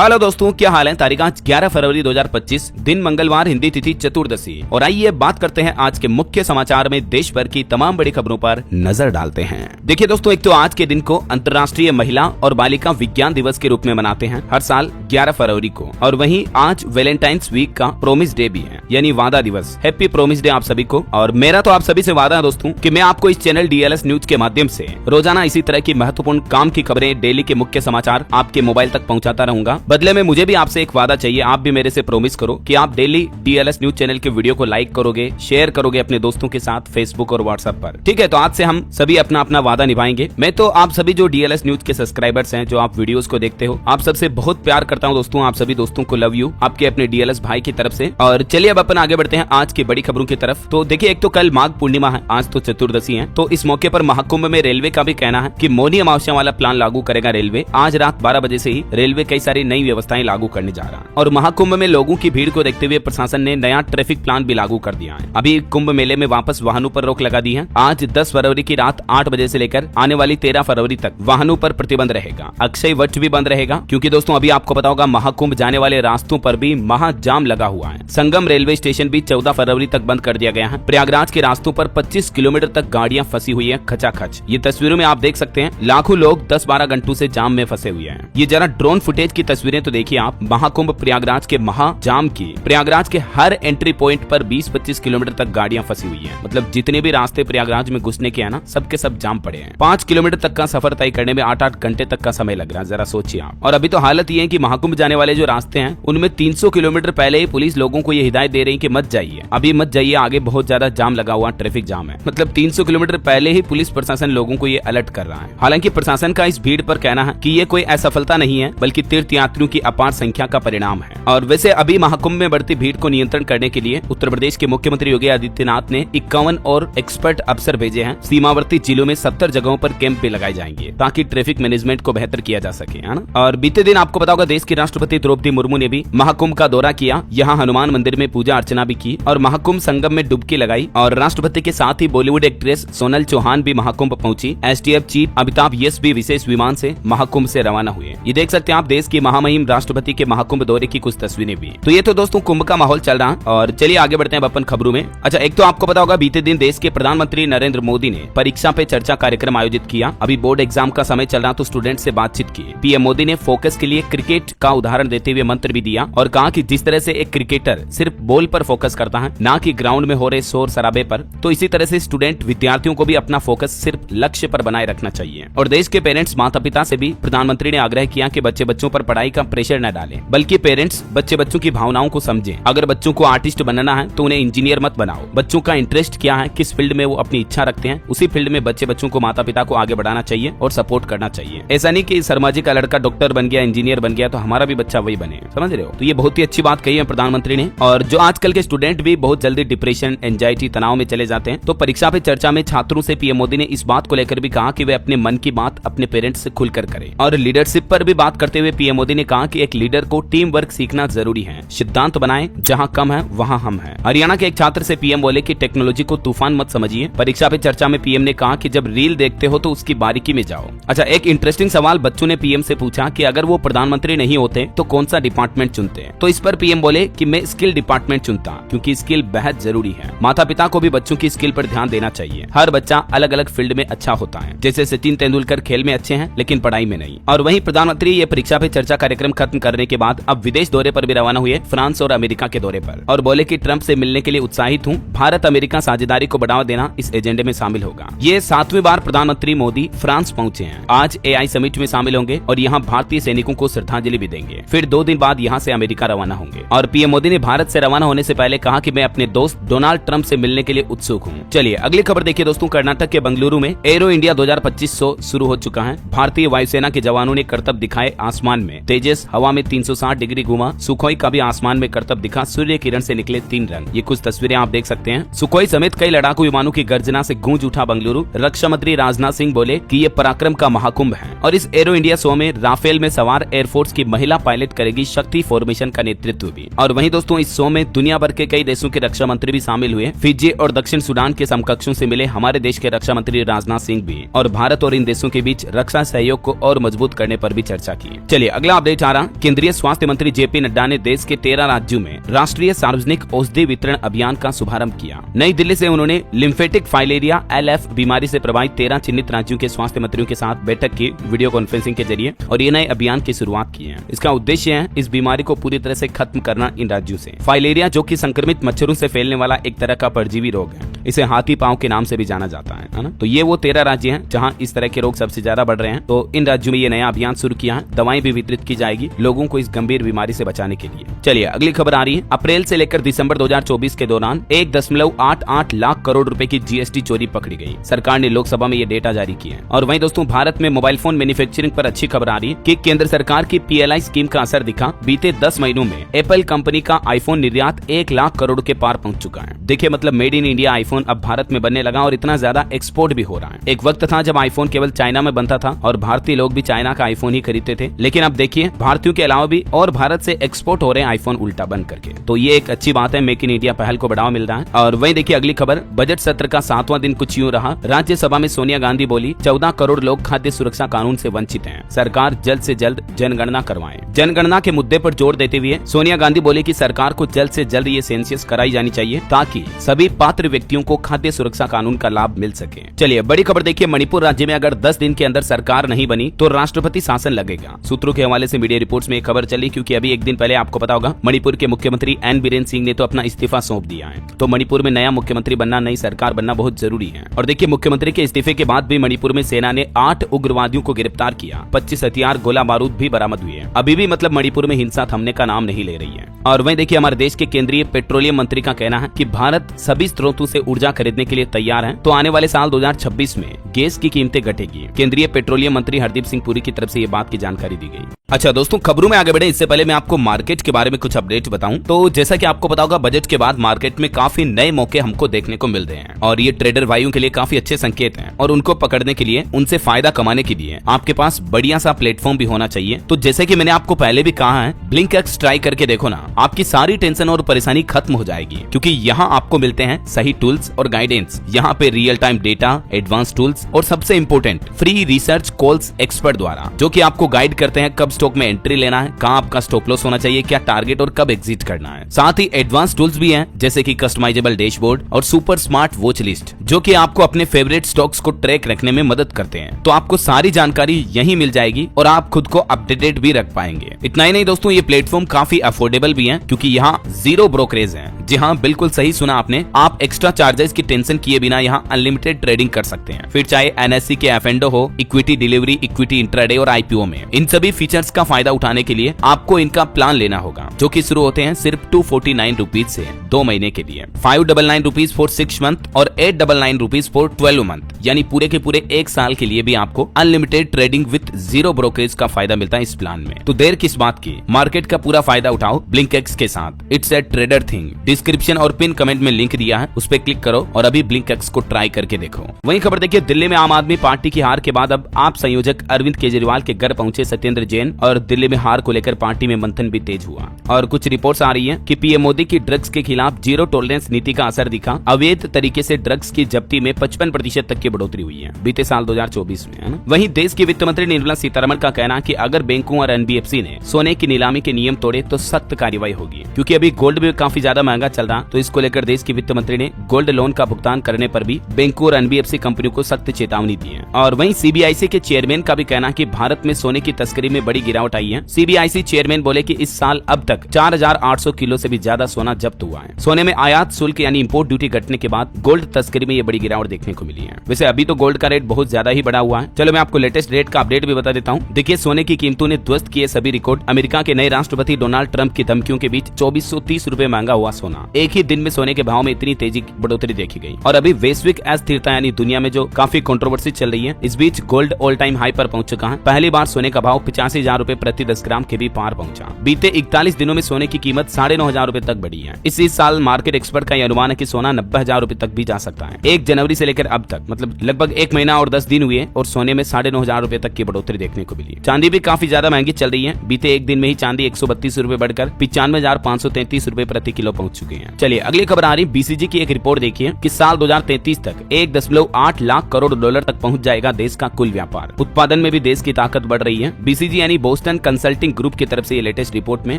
Hello दोस्तों, क्या हाल है। तारीख आज 11 फरवरी 2025, दिन मंगलवार, हिंदी तिथि चतुर्दशी। और आइए बात करते हैं आज के मुख्य समाचार में देश भर की तमाम बड़ी खबरों पर नजर डालते हैं। देखिए दोस्तों, एक तो आज के दिन को अंतर्राष्ट्रीय महिला और बालिका विज्ञान दिवस के रूप में मनाते हैं हर साल 11 फरवरी को। और वहीं आज वैलेंटाइंस वीक का प्रोमिस डे भी है, यानी वादा दिवस। हैप्पी प्रोमिस डे आप सभी को। और मेरा तो आप सभी से वादा है दोस्तों कि मैं आपको इस चैनल DLS न्यूज के माध्यम से रोजाना इसी तरह की महत्वपूर्ण काम की खबरें, डेली के मुख्य समाचार आपके मोबाइल तक पहुंचाता रहूंगा। बदले में मुझे भी आपसे एक वादा चाहिए। आप भी मेरे से प्रॉमिस करो कि आप डेली DLS न्यूज चैनल के वीडियो को लाइक करोगे, शेयर करोगे अपने दोस्तों के साथ फेसबुक और व्हाट्सएप पर। ठीक है, तो आज से हम सभी अपना अपना वादा निभाएंगे। मैं तो आप सभी जो DLS न्यूज के सब्सक्राइबर्स हैं, जो आप वीडियोस को देखते हो, आप सबसे बहुत प्यार करता हूं दोस्तों। आप सभी दोस्तों को लव यू, आपके अपने DLS भाई की तरफ से। और चलिए अब अपन आगे बढ़ते हैं आज की बड़ी खबरों की तरफ। तो देखिए, एक तो कल माघ पूर्णिमा है, आज तो चतुर्दशी है। तो इस मौके पर महाकुंभ में रेलवे का भी कहना है कि मौनी अमावस्या वाला प्लान लागू करेगा रेलवे। आज रात 12 बजे से ही रेलवे कई सारी नई व्यवस्थाएं लागू करने जा रहा है। और महाकुंभ में लोगों की भीड़ को देखते हुए प्रशासन ने नया ट्रैफिक प्लान भी लागू कर दिया है। अभी कुंभ मेले में वापस वाहनों पर रोक लगा दी है। आज 10 फरवरी की रात 8 बजे से लेकर आने वाली 13 फरवरी तक वाहनों पर प्रतिबंध रहेगा। अक्षय वट भी बंद रहेगा, क्योंकि दोस्तों अभी आपको पता होगा महाकुंभ जाने वाले रास्तों पर भी महाजाम लगा हुआ है। संगम रेलवे स्टेशन भी 14 फरवरी तक बंद कर दिया गया है। प्रयागराज के रास्तों पर 25 किलोमीटर तक गाड़ियां फंसी हुई है खचाखच। ये तस्वीरों में आप देख सकते हैं, लाखों लोग 10-12 घंटों से जाम में फंसे हुए हैं। ये जरा ड्रोन फुटेज की तस्वीरें तो देखिए आप। महाकुंभ प्रयागराज के महाजाम की प्रयागराज के हर एंट्री पॉइंट पर 20-25 किलोमीटर तक गाड़ियां फंसी हुई हैं। मतलब जितने भी रास्ते प्रयागराज में घुसने के हैं ना, सबके सब जाम पड़े हैं। 5 किलोमीटर तक का सफर तय करने में 8-8 घंटे तक का समय लग रहा है, जरा सोचिए आप। और अभी तो हालत ये है कि महाकुंभ जाने वाले जो रास्ते हैं उनमें 300 किलोमीटर पहले ही पुलिस लोगों को ये हिदायत दे रही है कि मत जाइए, अभी मत जाइए, आगे बहुत ज्यादा जाम लगा हुआ, ट्रैफिक जाम है। मतलब 300 किलोमीटर पहले ही पुलिस प्रशासन लोगों को ये अलर्ट कर रहा है। हालांकि प्रशासन का इस भीड़ पर कहना है कि ये कोई असफलता नहीं है, बल्कि तीर्थयात्रियों की अपार संख्या का परिणाम है। और वैसे अभी महाकुंभ में बढ़ती भीड़ को नियंत्रण करने के लिए उत्तर प्रदेश के मुख्यमंत्री योगी आदित्यनाथ ने 51 और एक्सपर्ट अफसर भेजे हैं। सीमावर्ती जिलों में 70 जगहों पर कैंप भी लगाए जाएंगे ताकि ट्रैफिक मैनेजमेंट को बेहतर किया जा सके, है ना। और बीते दिन आपको पता होगा देश की राष्ट्रपति द्रौपदी मुर्मू ने भी महाकुंभ का दौरा किया। यहाँ हनुमान मंदिर में पूजा अर्चना भी की और महाकुंभ संगम में डुबकी लगाई। और राष्ट्रपति के साथ ही बॉलीवुड एक्ट्रेस सोनल चौहान भी महाकुंभ पहुंची। STF चीफ अमिताभ यश भी विशेष विमान से महाकुंभ से रवाना हुए। ये देख सकते हैं आप देश की महामहिम राष्ट्रपति के महाकुंभ दौरे की कुछ तस्वीरें भी। तो ये तो दोस्तों कुंभ का माहौल चल रहा है। और चलिए आगे बढ़ते हैं अपन खबरों में। अच्छा, एक तो आपको पता होगा बीते दिन देश के प्रधानमंत्री नरेंद्र मोदी ने परीक्षा पे चर्चा कार्यक्रम आयोजित किया। अभी बोर्ड एग्जाम का समय चल रहा, तो स्टूडेंट से बातचीत की। PM मोदी ने फोकस के लिए क्रिकेट का उदाहरण देते हुए मंत्र भी दिया और कहा कि जिस तरह से एक क्रिकेटर सिर्फ बॉल पर फोकस करता है, ना कि ग्राउंड में हो रहे शोर शराबे पर, तो इसी तरह से स्टूडेंट विद्यार्थियों को भी अपना फोकस सिर्फ लक्ष्य पर बनाए रखना चाहिए। और देश के पेरेंट्स माता पिता से भी प्रधानमंत्री ने आग्रह किया कि बच्चों पर पढ़ाई का प्रेशर न डालें, बल्कि पेरेंट्स बच्चों की भावनाओं को समझें। अगर बच्चों को आर्टिस्ट बनना है तो उन्हें इंजीनियर मत बनाओ। बच्चों का इंटरेस्ट क्या है, किस फील्ड में वो अपनी इच्छा रखते हैं, उसी फील्ड में बच्चों को माता पिता को आगे बढ़ाना चाहिए और सपोर्ट करना चाहिए। ऐसा नहीं कि शर्मा जी का लड़का डॉक्टर बन गया, इंजीनियर बन गया, तो हमारा भी बच्चा वही बने। समझ रहे हो। तो ये बहुत ही अच्छी बात कही है प्रधानमंत्री ने। और जो आजकल के स्टूडेंट भी बहुत जल्दी डिप्रेशन, एंजाइटी, तनाव में चले जाते हैं, तो परीक्षा पे चर्चा में छात्रों से PM मोदी ने इस बात को लेकर भी कहा कि वे अपने मन की बात अपने पेरेंट्स से खुलकर करें। और लीडरशिप पर भी बात करते हुए PM मोदी ने कहा कि एक लीडर को टीम वर्क सीखना जरूरी है। सिद्धांत बनाएं, जहां कम है वहां हम हैं। हरियाणा के एक छात्र से PM बोले कि टेक्नोलॉजी को तूफान मत समझिए। परीक्षा पे चर्चा में PM ने कहा कि जब रील देखते हो तो उसकी बारीकी में जाओ। अच्छा, एक इंटरेस्टिंग सवाल बच्चों ने PM से पूछा कि अगर वो प्रधानमंत्री नहीं होते तो कौन सा डिपार्टमेंट चुनते हैं। तो इस पर PM बोले कि मैं स्किल डिपार्टमेंट चुनता, क्योंकि स्किल बेहद जरूरी है। माता पिता को भी बच्चों की स्किल पर ध्यान देना चाहिए। हर बच्चा अलग अलग फील्ड में अच्छा होता है। जैसे सचिन तेंदुलकर खेल में अच्छे हैं लेकिन पढ़ाई में नहीं। और वहीं प्रधानमंत्री ये परीक्षा पे चर्चा कार्यक्रम खत्म करने के बाद अब विदेश दौरे पर भी रवाना हुए, फ्रांस और अमेरिका के दौरे पर। और बोले कि ट्रंप से मिलने के लिए उत्साहित हूँ। भारत अमेरिका साझेदारी को बढ़ावा देना इस एजेंडे में शामिल होगा। ये 7वीं बार प्रधानमंत्री मोदी फ्रांस पहुंचे हैं। आज AI समिट में शामिल होंगे और यहाँ भारतीय सैनिकों को श्रद्धांजलि भी देंगे। फिर 2 दिन बाद यहाँ से अमेरिका रवाना होंगे। और PM मोदी ने भारत से रवाना होने से पहले कहा कि मैं अपने दोस्त डोनाल्ड ट्रंप से मिलने के लिए उत्सुक हूँ। चलिए अगली खबर देखिए दोस्तों। कर्नाटक के बंगलुरु में एरो इंडिया 2025 शो शुरू हो चुका है। भारतीय वायुसेना के जवानों ने करतब दिखाए आसमान में। तेजस हवा में 360 डिग्री घूमा। सुखोई का भी आसमान में करतब दिखा। सूर्य किरण से निकले 3 रंग। ये कुछ तस्वीरें आप देख सकते हैं। सुखोई समेत कई लड़ाकू विमानों की गर्जना से गूंज उठा बंगलुरु। रक्षा मंत्री राजनाथ सिंह बोले कि ये पराक्रम का महाकुंभ है। और इस एरो इंडिया शो में राफेल में सवार एयरफोर्स की महिला पायलट करेगी शक्ति फॉर्मेशन का नेतृत्व भी। और वहीं दोस्तों इस शो में दुनिया भर के कई देशों के रक्षा मंत्री भी शामिल हुए। फिजी और दक्षिण सूडान के समकक्षों से मिले हमारे देश के रक्षा मंत्री राजनाथ सिंह भी। और भारत और इन देशों के बीच रक्षा सहयोग को और मजबूत करने पर भी चर्चा की। चलिए अगला आप अपडेट आ रहा। केंद्रीय स्वास्थ्य मंत्री जेपी नड्डा ने देश के 13 राज्यों में राष्ट्रीय सार्वजनिक औषधि वितरण अभियान का शुभारंभ किया। नई दिल्ली से उन्होंने लिम्फेटिक फाइलेरिया LF बीमारी से प्रभावित 13 चिन्हित राज्यों के स्वास्थ्य मंत्रियों के साथ बैठक की वीडियो कॉन्फ्रेंसिंग के जरिए और ये नए अभियान की शुरुआत की है। इसका उद्देश्य है इस बीमारी को पूरी तरह से खत्म करना इन राज्यों से। फाइलेरिया जो कि संक्रमित मच्छरों से फैलने वाला एक तरह का परजीवी रोग है, इसे हाथी पांव के नाम से भी जाना जाता है ना। तो ये वो 13 राज्य हैं जहां इस तरह के रोग सबसे ज्यादा बढ़ रहे हैं। तो इन राज्यों में ये नया अभियान शुरू किया है। दवाएं भी वितरित की जाएगी लोगों को इस गंभीर बीमारी से बचाने के लिए। चलिए अगली खबर आ रही है। अप्रैल से लेकर दिसंबर 2024 के दौरान 1.88 लाख करोड़ रुपए की GST चोरी पकड़ी गई। सरकार ने लोकसभा में ये डेटा जारी किया है। और वहीं दोस्तों भारत में मोबाइल फोन मैन्युफैक्चरिंग पर अच्छी खबर आ रही है कि केंद्र सरकार की PLI स्कीम का असर दिखा। बीते 10 महीनों में एप्पल कंपनी का आईफोन निर्यात 1 लाख करोड़ के पार पहुंच चुका है। देखिए मतलब मेड इन इंडिया आईफोन अब भारत में बनने लगा और इतना ज्यादा एक्सपोर्ट भी हो रहा है। एक वक्त था जब आईफोन केवल चाइना में बनता था और भारतीय लोग भी चाइना का आईफोन ही खरीदते थे, लेकिन अब देखिए भारतीयों के अलावा भी और भारत से एक्सपोर्ट हो रहे हैं आईफोन उल्टा बन करके। तो ये एक अच्छी बात है, मेक इन इंडिया पहल को बढ़ावा मिल रहा है। और वहीं देखिए अगली खबर, बजट सत्र का 7वां दिन कुछ यूं रहा। राज्यसभा में सोनिया गांधी बोली 14 करोड़ लोग खाद्य सुरक्षा कानून से वंचित हैं, सरकार जल्द से जल्द जनगणना करवाए। जनगणना के मुद्दे पर जोर देते हुए सोनिया गांधी बोली कि सरकार को जल्द से जल्द ये सेंसस कराई जानी चाहिए ताकि सभी पात्र व्यक्तियों को खाद्य सुरक्षा कानून का लाभ मिल सके। चलिए बड़ी खबर देखिए, मणिपुर राज्य में अगर 10 दिन के अंदर सरकार नहीं बनी तो राष्ट्रपति शासन लगेगा। सूत्रों के हवाले से मीडिया रिपोर्ट्स में एक खबर चली, क्योंकि अभी एक दिन पहले आपको पता होगा मणिपुर के मुख्यमंत्री एन बीरेन सिंह ने तो अपना इस्तीफा सौंप दिया है। तो मणिपुर में नया मुख्यमंत्री बनना, नई सरकार बनना बहुत जरूरी है। और देखिए मुख्यमंत्री के इस्तीफे के बाद भी मणिपुर में सेना ने 8 उग्रवादियों को गिरफ्तार किया। 25 हथियार, गोला बारूद भी बरामद हुए हैं। अभी भी मतलब मणिपुर में हिंसा थमने का नाम नहीं ले रही है। और वहीं देखिए हमारे देश के केंद्रीय पेट्रोलियम मंत्री का कहना है कि भारत सभी स्रोतों से ऊर्जा खरीदने के लिए तैयार है। तो आने वाले साल 2026 में गैस की कीमतें घटेगी। केंद्रीय पेट्रोलियम मंत्री हरदीप सिंह पुरी की तरफ से ये बात की जानकारी दी गई। अच्छा दोस्तों, खबरों में आगे बढ़े इससे पहले मैं आपको मार्केट के बारे में कुछ अपडेट बताऊं। तो जैसा कि आपको पता होगा बजट के बाद मार्केट में काफी नए मौके हमको देखने को मिल रहे हैं और ये ट्रेडर भाइयों के लिए काफी अच्छे संकेत हैं। और उनको पकड़ने के लिए, उनसे फायदा कमाने के लिए आपके पास बढ़िया सा प्लेटफॉर्म भी होना चाहिए। तो जैसे कि मैंने आपको पहले भी कहा है, ब्लिंकएक्स ट्राई करके देखो ना, आपकी सारी टेंशन और परेशानी खत्म हो जाएगी, क्योंकि यहाँ आपको मिलते हैं सही टूल्स और गाइडेंस। यहाँ पे real time data, advance tools और सबसे important free research calls expert द्वारा, जो कि आपको गाइड करते हैं कब स्टॉक में एंट्री लेना है, कहाँ आपका स्टॉप लॉस होना चाहिए, क्या टारगेट और कब एग्जिट करना है। साथ ही एडवांस टूल्स भी हैं जैसे कि कस्टमाइजेबल डैशबोर्ड और सुपर स्मार्ट वॉच लिस्ट, जो कि आपको अपने फेवरेट स्टॉक्स को ट्रैक रखने में मदद करते हैं। तो आपको सारी जानकारी यहीं मिल जाएगी और आप खुद को अपडेटेड भी रख पाएंगे। इतना ही नहीं दोस्तों, ये प्लेटफॉर्म काफी अफोर्डेबल भी है, क्योंकि यहाँ 0 ब्रोकरेज है। जी हाँ, बिल्कुल सही सुना आपने। आप एक्स्ट्रा चार्जेस की टेंशन किए बिना यहाँ अनलिमिटेड ट्रेडिंग कर सकते हैं, फिर चाहे NSE के F&O हो, इक्विटी डिलीवरी, इक्विटी इंट्राडे और IPO में। इन सभी फीचर्स का फायदा उठाने के लिए आपको इनका प्लान लेना होगा, जो कि शुरू होते हैं सिर्फ 249 रुपीज से 2 महीने के लिए, 599 रुपीज फॉर 6 मंथ और 899 रुपीज फॉर 12 मंथ, यानी पूरे के पूरे 1 साल के लिए भी आपको अनलिमिटेड ट्रेडिंग विद 0 ब्रोकरेज का फायदा मिलता है इस प्लान में। तो देर किस बात की, मार्केट का पूरा फायदा उठाओ ब्लिंकएक्स के साथ। It's a trader thing. Description और पिन कमेंट में लिंक दिया है, उस पर क्लिक करो और अभी ब्लिंकएक्स को ट्राई करके देखो। वहीं खबर देखिए, दिल्ली में आम आदमी पार्टी की हार के बाद अब आप संयोजक अरविंद केजरीवाल के घर पहुंचे सत्येंद्र जैन, और दिल्ली में हार को लेकर पार्टी में मंथन भी तेज हुआ। और कुछ रिपोर्ट्स आ रही हैं कि पीएम मोदी की ड्रग्स के खिलाफ जीरो टॉलरेंस नीति का असर दिखा। अवैध तरीके से ड्रग्स की जब्ती में 55% तक की बढ़ोतरी हुई है बीते साल 2024 में, है ना। वहीं देश की वित्त मंत्री निर्मला सीतारमण का कहना है कि अगर बैंकों और NBFC ने सोने की नीलामी के नियम तोड़े तो सख्त कार्रवाई होगी, क्योंकि अभी गोल्ड भी काफी ज्यादा महंगा चल रहा। तो इसको लेकर देश की वित्त मंत्री ने गोल्ड लोन का भुगतान करने पर भी बैंकों और NBFC कंपनियों को सख्त चेतावनी दी है। और वहीं CBIC के चेयरमैन का भी कहना कि भारत में सोने की तस्करी में बड़ी गिरावट आई है। CBIC चेयरमैन बोले कि इस साल अब तक 4800 किलो से भी ज्यादा सोना जब्त हुआ है। सोने में आयात शुल्क यानी इंपोर्ट ड्यूटी घटने के बाद गोल्ड तस्करी में ये बड़ी गिरावट देखने को मिली है। वैसे अभी तो गोल्ड का रेट बहुत ज्यादा ही बढ़ा हुआ है। चलो मैं आपको लेटेस्ट रेट का अपडेट भी बता देता हूँ। देखिए सोने की कीमतों ने ध्वस्त किए सभी रिकॉर्ड। अमेरिका के नए राष्ट्रपति डोनाल्ड ट्रंप की धमकियों के बीच 2430 रुपए महंगा हुआ सोना। एक ही दिन में सोने के भाव में इतनी तेजी बढ़ोतरी देखी गई। और अभी वैश्विक अस्थिरता यानी दुनिया में जो काफी कंट्रोवर्सी चल रही है, इस बीच गोल्ड ऑल टाइम हाई पर पहुंच चुका है। पहली बार सोने का भाव 85,000 रुपए प्रति 10 ग्राम के भी पार पहुंचा। बीते 41 दिनों में सोने की कीमत 9,500 रुपए तक बढ़ी है। इसी साल मार्केट एक्सपर्ट का यह अनुमान है कि सोना 90,000 रुपए तक भी जा सकता है। 1 जनवरी से लेकर अब तक मतलब लगभग 1 महीना और 10 दिन हुए और सोने में 9,500 रुपए तक की बढ़ोतरी देखने को मिली। चांदी भी काफी ज्यादा महंगी चल रही है। बीते एक दिन में ही चांदी 132 रुपए बढ़कर 95,533 रुपए प्रति किलो पहुंच चुके हैं। चलिए अगली खबर आ रही BCG की एक रिपोर्ट देखिए कि साल 2033 तक 1.8 लाख करोड़ डॉलर तक पहुंच जाएगा देश का कुल व्यापार। उत्पादन में भी देश की ताकत बढ़ रही है। BCG यानी बोस्टन कंसल्टिंग ग्रुप की तरफ से ये लेटेस्ट रिपोर्ट में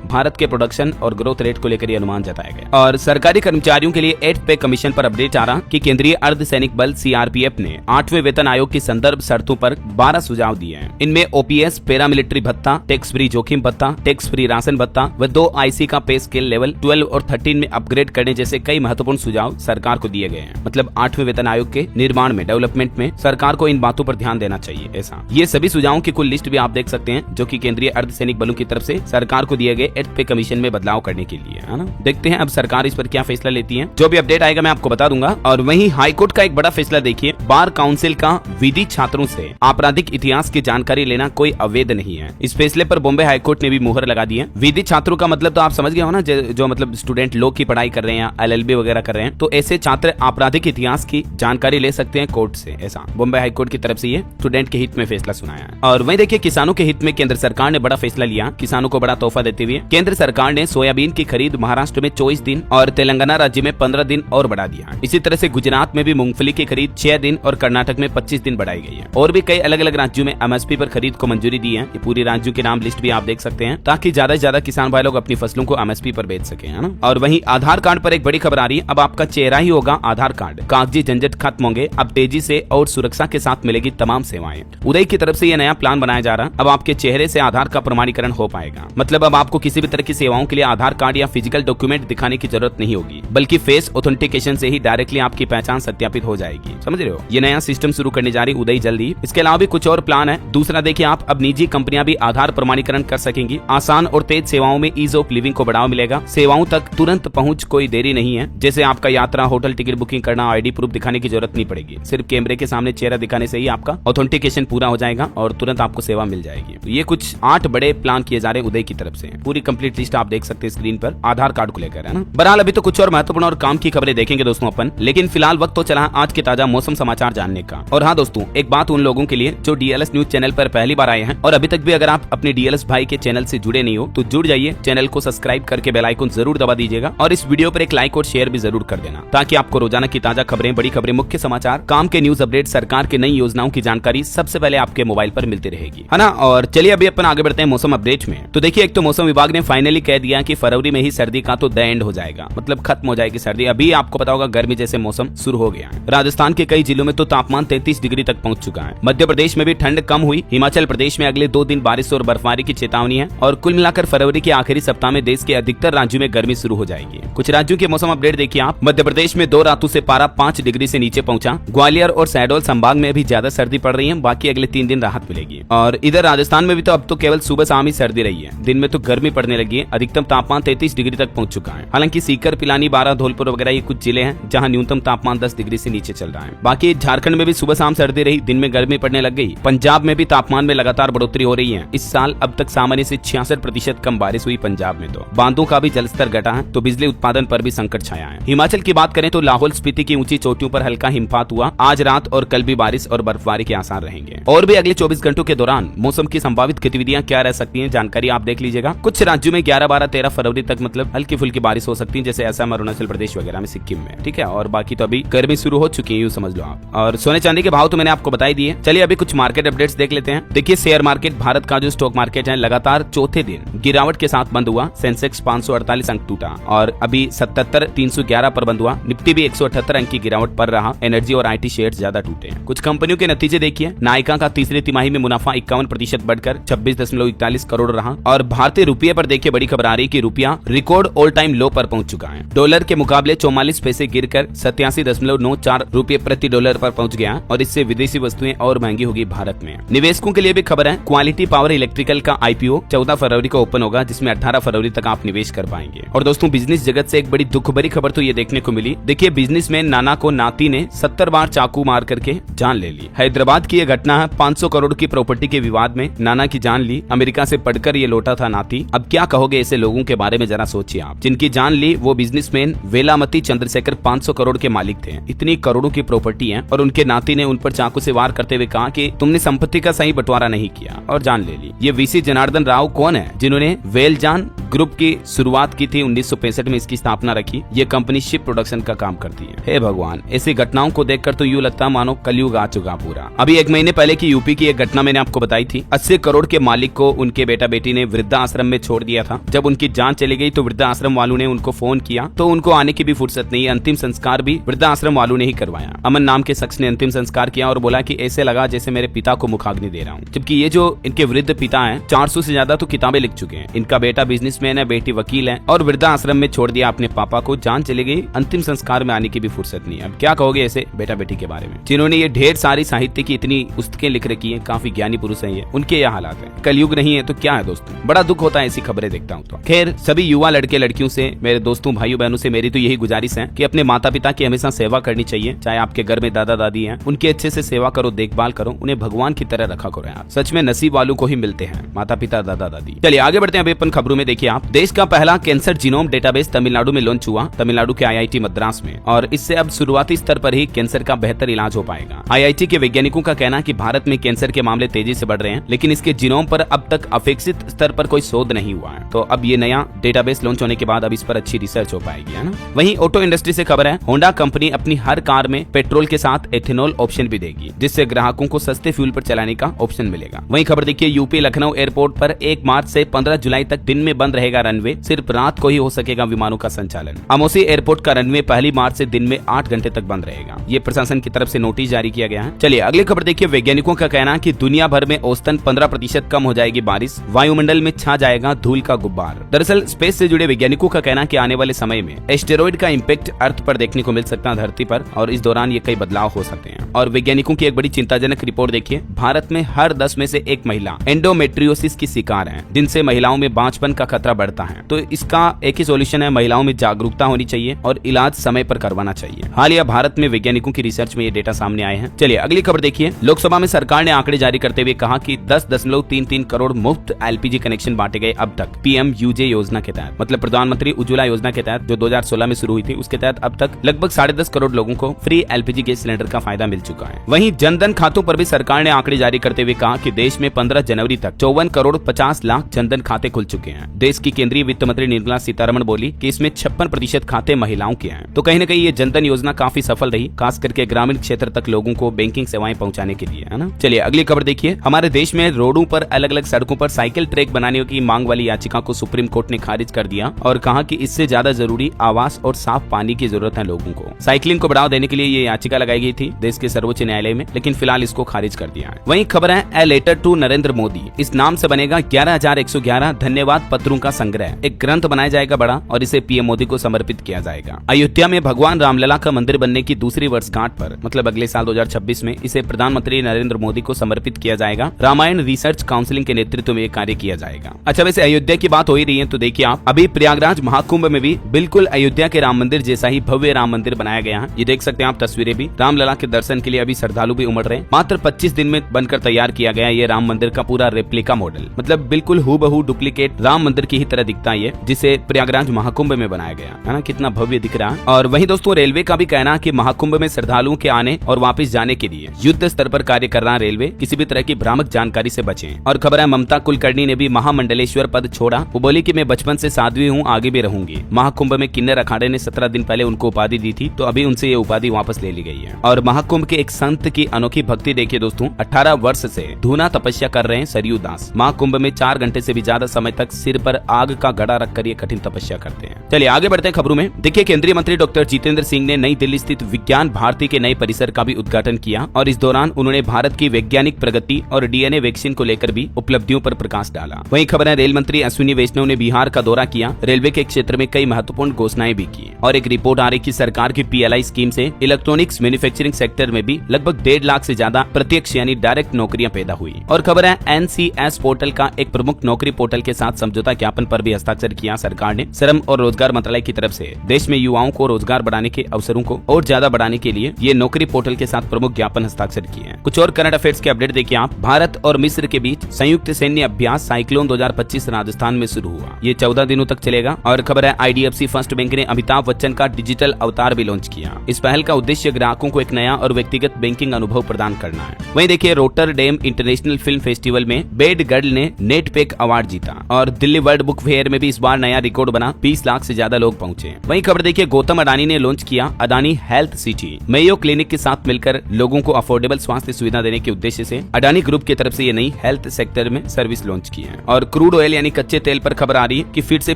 भारत के प्रोडक्शन और ग्रोथ रेट को लेकर ये अनुमान जताया गया। और सरकारी कर्मचारियों के लिए 8th पे कमीशन पर अपडेट आ रहा कि केंद्रीय अर्धसैनिक बल CRPF ने 8वें वेतन आयोग की संदर्भ शर्तों पर 12 सुझाव दिए हैं। इनमें OPS, पैरामिलिट्री भत्ता, टैक्स फ्री जोखिम भत्ता, टैक्स फ्री राशन भत्ता व 2 IC का पे स्केल लेवल 12 और 13 में अपग्रेड करने जैसे कई महत्वपूर्ण सुझाव सरकार को दिए गए हैं। मतलब 8वें वेतन आयोग के निर्माण में, डेवलपमेंट में सरकार को इन बातों पर ध्यान देना चाहिए। ऐसा ये सभी सुझावों की कुल लिस्ट भी आप देख सकते हैं जो कि केंद्रीय अर्धसैनिक बलों की तरफ से सरकार को दिए गए 8th पे कमीशन में बदलाव करने के लिए है ना। देखते हैं अब सरकार इस पर क्या फैसला लेती है। जो भी अपडेट आएगा मैं आपको बता दूंगा। और वहीं हाईकोर्ट का एक बड़ा फैसला देखिए, बार काउंसिल का विधि छात्रों से आपराधिक इतिहास की जानकारी लेना कोई अवैध नहीं है। इस फैसले पर बॉम्बे हाईकोर्ट ने भी मुहर लगा दी है। विधि छात्रों का मतलब तो आप समझ गए हो ना, जो मतलब स्टूडेंट लॉ की पढ़ाई कर रहे हैं, LLB वगैरह कर रहे हैं, तो ऐसे छात्र आपराधिक इतिहास की जानकारी ले सकते हैं कोर्ट से। ऐसा बॉम्बे हाईकोर्ट की तरफ से ये स्टूडेंट के हित में फैसला सुनाया है। और वहीं देखिए किसानों के हित में केंद्र सरकार ने बड़ा फैसला लिया। किसानों को बड़ा तोहफा देते हुए केंद्र सरकार ने सोयाबीन की खरीद महाराष्ट्र में 24 दिन और तेलंगाना राज्य में 15 दिन और बढ़ा दिया। इसी तरह से गुजरात में भी मूंगफली की खरीद 6 दिन और कर्नाटक में 25 दिन बढ़ाई गई है। और भी कई अलग अलग राज्यों में MSP पर खरीद को मंजूरी दी है। ये पूरी राज्यों के नाम लिस्ट भी आप देख सकते हैं ताकि ज्यादा से ज्यादा किसान भाई लोग अपनी फसलों को MSP पर बेच सके, है ना। और वहीं आधार कार्ड पर एक बड़ी खबर आ रही है। अब आपका चेहरा ही होगा आधार कार्ड, कागजी झंझट खत्म होंगे। अब तेजी से और सुरक्षा के साथ मिलेगी तमाम सेवाएं। उदय की तरफ से यह नया प्लान बनाया जा रहा है। अब आपके चेहरे से आधार का प्रमाणीकरण हो पाएगा। मतलब अब आपको किसी भी तरह की सेवाओं के लिए आधार कार्ड या फिजिकल डॉक्यूमेंट दिखाने की जरूरत नहीं होगी, बल्कि फेस ऑथेंटिकेशन से ही डायरेक्टली आपकी पहचान सत्यापित हो जाएगी। समझ रहे हो, ये नया सिस्टम शुरू करने जा रही उदय जल्दी। इसके अलावा भी कुछ और प्लान है। दूसरा देखिए, आप अब निजी कंपनियां भी आधार प्रमाणीकरण कर सकेंगी। आसान और तेज सेवाओं में ईज ऑफ लिविंग को बढ़ावा मिलेगा। सेवाओं तक तुरंत पहुंच, कोई देरी नहीं है। जैसे आपका यात्रा, होटल टिकट बुकिंग करना, ID प्रूफ दिखाने की जरूरत नहीं पड़ेगी। सिर्फ कैमरे के सामने चेहरा दिखाने से ही आपका ऑथेंटिकेशन पूरा हो जाएगा और तुरंत आपको सेवा मिल जाएगी। तो ये कुछ 8 बड़े प्लान किए जा रहे हैं उदय की तरफ से। पूरी कंप्लीट लिस्ट आप देख सकते हैं स्क्रीन पर आधार कार्ड को लेकर, है ना। बहरहाल अभी तो कुछ और महत्वपूर्ण और काम की खबरें देखेंगे दोस्तों अपन, लेकिन फिलहाल वक्त तो चला आज के ताजा मौसम समाचार जानने का। और हाँ दोस्तों, एक बात उन लोगों के लिए जो DLS न्यूज चैनल पर पहली बार आए हैं और अभी तक भी अगर आप अपने DLS भाई के चैनल से जुड़े नहीं हो तो जुड़ जाइए। चैनल को सब्सक्राइब करके बेल आइकन जरूर दबा दीजिएगा और इस वीडियो पर एक लाइक और शेयर भी जरूर कर देना ताकि आपको रोजाना की ताजा खबरें, बड़ी खबरें, मुख्य समाचार, काम के न्यूज अपडेट, सरकार की नई योजनाओं की जानकारी सबसे पहले आपके मोबाइल पर मिलती रहेगी, है ना। और चलिए अभी अपन आगे बढ़ते हैं मौसम अपडेट में। तो देखिए, एक तो मौसम विभाग ने फाइनली कह दिया कि फरवरी में ही सर्दी का तो द एंड हो जाएगा, मतलब खत्म हो जाएगी सर्दी। अभी आपको पता होगा गर्मी जैसे मौसम शुरू हो गया है। राजस्थान के कई जिलों में तो तापमान 33 डिग्री तक पहुंच चुका है। मध्य प्रदेश में भी ठंड कम हुई। हिमाचल प्रदेश में अगले 2 दिन बारिश और बर्फबारी की चेतावनी है। और कुल मिलाकर फरवरी के आखिरी सप्ताह में देश के अधिकतर राज्यों में गर्मी शुरू हो जाएगी। कुछ राज्यों के मौसम अपडेट देखिए आप। मध्य प्रदेश में 2 रातों से पारा 5 डिग्री से नीचे पहुंचा। ग्वालियर और शहडोल संभाग में भी ज्यादा सर्दी पड़ रही है। बाकी अगले 3 दिन राहत मिलेगी। और इधर राजस्थान में भी तो अब तो केवल सुबह शाम ही सर्दी रही है, दिन में तो गर्मी पड़ने लगी है। अधिकतम तापमान 33 डिग्री तक पहुंच चुका है। हालांकि सीकर, पिलानी, बारां, धौलपुर वगैरह ये कुछ जिले हैं जहां न्यूनतम तापमान 10 डिग्री से नीचे चल रहा है। बाकी झारखंड में भी सुबह शाम सर्दी रही, दिन में गर्मी पड़ने लग गई। पंजाब में भी तापमान में लगातार बढ़ोतरी हो रही है। इस साल अब तक सामान्य से 66% कम बारिश हुई पंजाब में। तो बांधों का भी जलस्तर घटा है, तो बिजली उत्पादन पर भी संकट छाया है। हिमाचल की बात करें तो लाहौल स्पीति की ऊंची चोटियों पर हल्का हिमपात हुआ। आज रात और कल भी बारिश और बर्फबारी के आसार रहेंगे। और भी अगले 24 घंटों के दौरान मौसम की संभावित गतिविधियां क्या रह सकती हैं, जानकारी आप देख लीजिएगा। कुछ राज्यों में 11, 12, 13 फरवरी तक मतलब हल्की फुल्की बारिश हो सकती है, जैसे असम, अरुणाचल प्रदेश वगैरह में, सिक्किम में, ठीक है। और बाकी तो अभी गर्मी शुरू हो चुकी है, यूं समझ लो आप। और सोने चांदी के भाव तो मैंने आपको बता ही दिए। चलिए अभी कुछ मार्केट अपडेट्स देख लेते हैं। देखिए, शेयर मार्केट, भारत का जो स्टॉक मार्केट है, लगातार चौथे दिन गिरावट के साथ बंद हुआ। सेंसेक्स 548 अंक टूटा और अभी 77,311 पर बंद हुआ। निफ्टी भी 178 अंक की गिरावट पर रहा। एनर्जी और IT शेयर्स ज्यादा टूटे। कुछ कंपनियों के नतीजे देखिए। नायका का तीसरी तिमाही में मुनाफा 51% बढ़कर 26.41 करोड़ रहा। और भारतीय रुपये पर देखिए बड़ी खबर आ रही कि रुपया रिकॉर्ड ऑल टाइम लो पर पहुंच चुका है। डॉलर के मुकाबले 44 पैसे गिरकर 87.94 रुपये प्रति डॉलर पर पहुंच गया और इससे विदेशी वस्तुएं और महंगी होगी भारत में। निवेशकों के लिए भी खबर है, क्वालिटी पावर इलेक्ट्रिकल का IPO 14 फरवरी को ओपन होगा, जिसमें 18 फरवरी तक आप निवेश कर पाएंगे। और दोस्तों, बिजनेस जगत से एक बड़ी दुख भरी खबर तो ये देखने को मिली। देखिए, बिजनेसमैन नाना को नाती ने 70 बार चाकू मार करके जान ले ली। हैदराबाद की यह घटना है। 500 करोड़ की प्रॉपर्टी के विवाद में नाना की जान ली। अमेरिका से पढ़कर ये लौटा था नाती। अब क्या कहोगे ऐसे लोगों के बारे में, जरा सोचिए आप। जिनकी जान ली वो बिजनेसमैन वेलामती चंद्रशेखर 500 करोड़ के मालिक थे। इतनी करोड़ों की प्रॉपर्टी है और उनके नाती ने उन पर चाकू से वार करते हुए कहा कि तुमने संपत्ति का सही बंटवारा नहीं किया और जान ले ली। ये VC जनार्दन राव कौन है, जिन्होंने वेलजान ग्रुप की शुरुआत की थी। 1965 में इसकी स्थापना रखी। ये कंपनी शिप प्रोडक्शन का काम करती है। हे भगवान, ऐसी घटनाओं को देखकर तो यूं लगता मानो कलयुग आ चुका पूरा। अभी 1 महीने पहले की यूपी की एक घटना मैंने आपको बताई थी। 80 करोड़ के मालिक को उनके बेटा बेटी ने वृद्धाश्रम में छोड़ दिया था। जब उनकी जान चली गई तो वृद्धाश्रम वालों ने उनको फोन किया तो उनको आने की भी फुर्सत नहीं। अंतिम संस्कार भी वृद्धाश्रम वालों ने ही करवाया। अमन नाम के शख्स ने अंतिम संस्कार किया और बोला कि ऐसे लगा जैसे मेरे पिता को मुखाग्नि दे रहा हूँ। जबकि ये जो इनके वृद्ध पिता हैं 400 से ज्यादा तो किताबें लिख चुके हैं। इनका बेटा बिजनेसमैन है, बेटी वकील है और वृद्धाश्रम में छोड़ दिया अपने पापा को। जान चली गई, अंतिम संस्कार में आने की भी फुर्सत नहीं। अब क्या कहोगे ऐसे बेटा बेटी के बारे में जिन्होंने ये ढेर सारी साहित्य की इतनी पुस्तकें लिख रखी है, काफी ज्ञानी पुरुष है ये, उनके यह हालात है। कलयुग नहीं है तो क्या है दोस्तों, बड़ा दुख होता है ऐसी खबरें देखता हूँ तो। खैर सभी युवा लड़के लड़कियों से, मेरे दोस्तों भाइयों बहनों से मेरी तो यही गुजारिश है कि अपने माता पिता की हमेशा सेवा करनी चाहिए। चाहे आपके घर में दादा दादी हैं, उनकी अच्छे से सेवा करो, देखभाल करो, उन्हें भगवान की तरह रखा करो यार। सच में नसीब वालों को ही मिलते हैं माता पिता दादा दादी। चलिए आगे बढ़ते हैं अभी अपन खबरों में। देखिए आप, देश का पहला कैंसर जीनोम डेटाबेस तमिलनाडु में लॉन्च हुआ, तमिलनाडु के IIT मद्रास में। और इससे अब शुरुआती स्तर पर ही कैंसर का बेहतर इलाज हो पाएगा। IIT के वैज्ञानिकों का कहना है कि भारत में कैंसर के मामले तेजी से बढ़ रहे हैं, लेकिन इसके जीनोम पर अब तक अपेक्षित स्तर पर कोई शोध नहीं हुआ है। तो अब ये नया डेटाबेस लॉन्च होने के बाद अब इस पर अच्छी रिसर्च हो पाएगी, है ना। वहीं ऑटो इंडस्ट्री से खबर है, होंडा कंपनी अपनी हर कार में पेट्रोल के साथ एथेनॉल ऑप्शन भी देगी, जिससे ग्राहकों को सस्ते फ्यूल पर चलाने का ऑप्शन मिलेगा। वहीं खबर देखिए, यूपी लखनऊ एयरपोर्ट पर 1 मार्च से 15 जुलाई तक दिन में बंद रहेगा रनवे, सिर्फ रात को ही हो सकेगा विमानों का संचालन। अमोसी एयरपोर्ट का रनवे 1 मार्च से दिन में 8 घंटे तक बंद रहेगा। ये प्रशासन की तरफ से नोटिस जारी किया गया है। चलिए अगली खबर देखिए, वैज्ञानिकों का कहना है कि दुनिया भर में औसतन 15% कम हो जाएगी बारिश, वायुमंडल में छा जाएगा धूल का गुब्बार। दरअसल स्पेस से जुड़े वैज्ञानिकों का कहना है कि आने वाले समय में एस्टेरॉइड का इम्पैक्ट अर्थ पर देखने को मिल सकता है धरती पर, और इस दौरान ये कई बदलाव हो सकते हैं। और वैज्ञानिकों की एक बड़ी चिंताजनक रिपोर्ट देखिए, भारत में हर 10 में से 1 महिला एंडोमेट्रियोसिस की शिकार है, जिनसे महिलाओं में बांझपन का खतरा बढ़ता है। तो इसका एक ही सोल्यूशन है, महिलाओं में जागरूकता होनी चाहिए और इलाज समय पर करवाना चाहिए। हालिया भारत में वैज्ञानिकों की रिसर्च में ये डेटा सामने आए हैं। चलिए अगली खबर देखिए, लोकसभा में सरकार ने आंकड़े जारी करते हुए कहा कि 10.33 करोड़ मुफ्त LPG कनेक्शन बांटे गए अब तक PMUJ योजना के तहत, मतलब प्रधानमंत्री उज्ज्वला योजना के तहत, जो 2016 में शुरू हुई थी। उसके तहत अब तक लगभग 10.5 करोड़ लोगों को फ्री LPG गैस सिलेंडर का फायदा मिल चुका है। वहीं जनधन खातों पर भी सरकार ने आंकड़े जारी करते हुए कहा कि देश में 15 जनवरी तक 54 करोड़ 50 लाख जनधन खाते खुल चुके हैं। देश की केंद्रीय वित्त मंत्री निर्मला सीतारमण बोली कि इसमें 56% खाते महिलाओं के हैं। तो कहीं न कहीं ये जनधन योजना काफी सफल रही, खास करके ग्रामीण क्षेत्र तक लोगों को बैंकिंग सेवाएं पहुंचाने के लिए, है ना। चलिए अगली खबर देखिए, हमारे देश में रोडों पर अलग अलग सड़कों पर साइकिल ट्रैक बनाने की मांग वाली याचिका को सुप्रीम कोर्ट ने खारिज कर दिया और कहा कि इससे ज्यादा जरूरी आवास और साफ पानी की जरूरत है लोगों को। साइकिलिंग को बढ़ावा देने के लिए ये याचिका लगाई गई थी देश के सर्वोच्च न्यायालय में, लेकिन फिलहाल इसको खारिज कर दिया है। वहीं खबर है, a letter to Narendra Modi, इस नाम से बनेगा 11,111 धन्यवाद पत्रों का संग्रह। एक ग्रंथ बनाया जाएगा बड़ा और इसे PM मोदी को समर्पित किया जाएगा। अयोध्या में भगवान रामलला का मंदिर बनने की दूसरी वर्षगांठ पर, मतलब अगले साल 2026 में, इसे प्रधानमंत्री नरेंद्र मोदी को समर्पित किया जाएगा। रामायण रिसर्च काउंसिलिंग के नेतृत्व में कार्य किया जाएगा। अच्छा, वैसे अयोध्या की बात हो ही रही है तो देखिए आप, अभी प्रयागराज महाकुंभ में भी बिल्कुल अयोध्या के राम मंदिर जैसा ही भव्य राम मंदिर बनाया गया है। ये देख सकते हैं आप तस्वीरें भी। रामलला के दर्शन के लिए अभी श्रद्धालु भी उमड़ रहे हैं। मात्र 25 दिन में बनकर तैयार किया गया ये राम मंदिर का पूरा रेप्लिका मॉडल, मतलब बिल्कुल हूबहू डुप्लीकेट राम मंदिर की ही तरह दिखता है, जिसे प्रयागराज महाकुंभ में बनाया गया है ना। कितना भव्य दिख रहा है। और वहीं दोस्तों, रेलवे का भी कहना है कि महाकुंभ में श्रद्धालुओं के आने और वापस जाने के लिए युद्ध स्तर पर कार्य कर रहा है रेलवे, किसी भी तरह की भ्रामक जानकारी से बचें। और खबर है, ममता कुलकर्णी ने भी महामंडलेश्वर पद छोड़ा। वो बोली कि मैं बचपन से साध्वी हूँ, आगे भी रहूंगी। महाकुंभ में किन्नर अखाड़े ने 17 दिन पहले उनको उपाधि दी थी, तो अभी उनसे ये उपाधि वापस ले ली गई है। और महाकुंभ के एक संत की अनोखी भक्ति देखिए दोस्तों, 18 वर्ष से धूना तपस्या कर रहे हैं सरयू दास। महाकुंभ में 4 घंटे से भी ज्यादा समय तक सिर पर आग का घड़ा रखकर ये कठिन तपस्या करते हैं। चलिए आगे बढ़ते हैं खबरों में। देखिए, केंद्रीय मंत्री डॉक्टर जितेंद्र सिंह ने नई दिल्ली स्थित विज्ञान भारती के नए परिसर का भी उद्घाटन किया और इस दौरान उन्होंने भारत की वैज्ञानिक प्रगति और DNA वैक्सीन को लेकर भी उपलब्धियों पर प्रकाश डाला। वहीं खबर है, रेल मंत्री अश्विनी वैष्णव ने बिहार का दौरा किया, रेलवे के क्षेत्र में कई महत्वपूर्ण घोषणाएं भी की। और एक रिपोर्ट आ रही कि सरकार की PLI स्कीम से इलेक्ट्रॉनिक्स मैन्युफैक्चरिंग सेक्टर में भी लगभग 1.5 लाख से ज्यादा प्रत्यक्ष यानी डायरेक्ट नौकरियां पैदा हुई। और खबर है, NCS पोर्टल का एक प्रमुख नौकरी पोर्टल के साथ समझौता ज्ञापन पर भी हस्ताक्षर किया सरकार ने। श्रम और रोजगार मंत्रालय की तरफ से देश में युवाओं को रोजगार बढ़ाने के अवसरों को और ज्यादा बढ़ाने के लिए ये नौकरी पोर्टल के साथ प्रमुख ज्ञापन हस्ताक्षर किए हैं। कुछ और करंट अफेयर्स के अपडेट देखिए आप। भारत और मिस्र के बीच संयुक्त सैन्य अभ्यास साइक्लोन 2025 राजस्थान में शुरू हुआ। ये 14 दिनों तक चलेगा। और खबर है, IDFC फर्स्ट बैंक ने अमिताभ बच्चन का डिजिटल अवतार भी लॉन्च किया। इस पहल का उद्देश्य ग्राहकों को एक नया और व्यक्तिगत बैंकिंग अनुभव प्रदान करना है। वहीं देखिए, रोटरडेम इंटरनेशनल फिल्म फेस्टिवल में बैड गर्ल ने नेटपैक अवार्ड जीता। और दिल्ली वर्ल्ड बुक फेयर में भी इस बार नया रिकॉर्ड बना, 20 लाख से ज्यादा लोग पहुंचे। वहीं खबर देखिए, गौतम अडानी ने लॉन्च किया Adani health city. Mayo clinic के साथ मिलकर लोगों को अफोर्डेबल स्वास्थ्य सुविधा देने के उद्देश्य से अडानी ग्रुप की तरफ से ये नई हेल्थ हेल्थ सेक्टर में सर्विस लॉन्च की है। और क्रूड ऑयल यानी कच्चे तेल पर खबर आ रही है कि फिर से